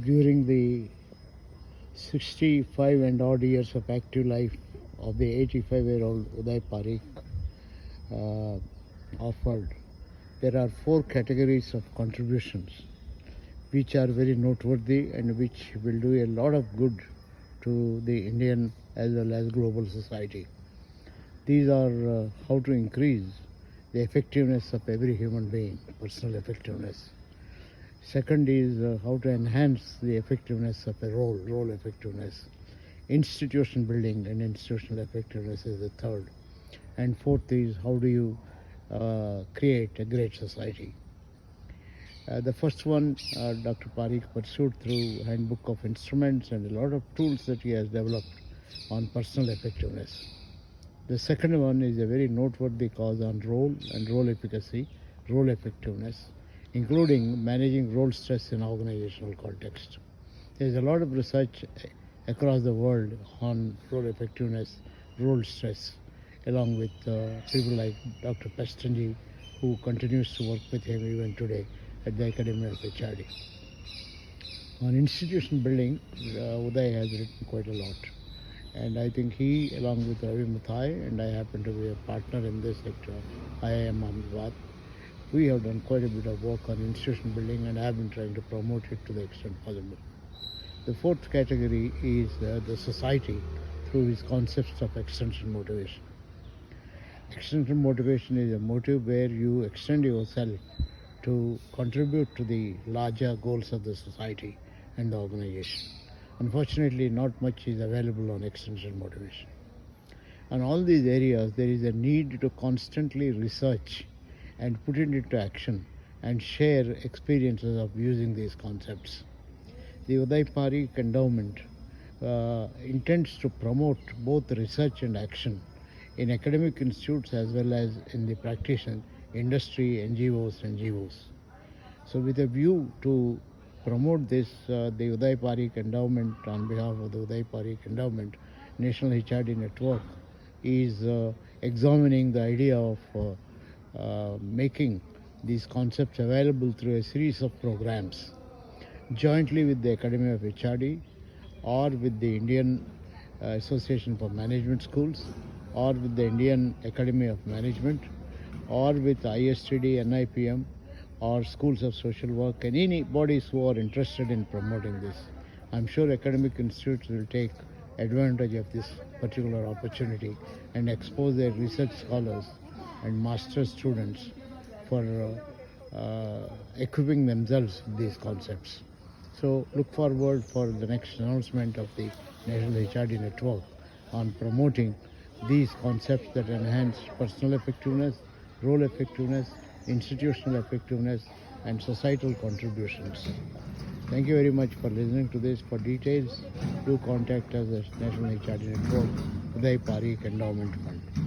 During the 65 and odd years of active life of the 85-year-old Uday Parikh offered, there are four categories of contributions which are very noteworthy and which will do a lot of good to the Indian as well as global society. These are how to increase the effectiveness of every human being, personal effectiveness. Second is how to enhance the effectiveness of a role effectiveness. Institution building and institutional effectiveness is the third. And fourth is how do you create a great society. The first one, Dr. Parikh pursued through Handbook of Instruments and a lot of tools that he has developed on personal effectiveness. The second one is a very noteworthy cause on role and role efficacy, role effectiveness, including managing role stress in organizational context. There is a lot of research across the world on role effectiveness, role stress, along with people like Dr. Pestanji, who continues to work with him even today at the Academy of HRD. On institution building, Uday has written quite a lot. And I think he, along with Ravi Mathai, and I happen to be a partner in this sector, IIM Ahmedabad, we have done quite a bit of work on institution building and have been trying to promote it to the extent possible. The fourth category is the society through his concepts of extension motivation. Extension motivation is a motive where you extend yourself to contribute to the larger goals of the society and the organization. Unfortunately, not much is available on extension motivation. On all these areas, there is a need to constantly research and put it into action and share experiences of using these concepts. The Uday Parikh Endowment intends to promote both research and action in academic institutes as well as in the practitioner industry, NGOs and GOs. So with a view to promote this, the Uday Parikh Endowment, on behalf of the Uday Parikh Endowment, National HRD Network is examining the idea of making these concepts available through a series of programs jointly with the Academy of HRD or with the Indian Association for Management Schools or with the Indian Academy of Management or with ISTD, NIPM or schools of social work and any bodies who are interested in promoting this. I'm sure academic institutes will take advantage of this particular opportunity and expose their research scholars and master students for equipping themselves with these concepts. So look forward for the next announcement of the National HRD Network on promoting these concepts that enhance personal effectiveness, role effectiveness, institutional effectiveness and societal contributions. Thank you very much for listening to this. For details, do contact us at National HRD Network, Uday Parikh Endowment Fund.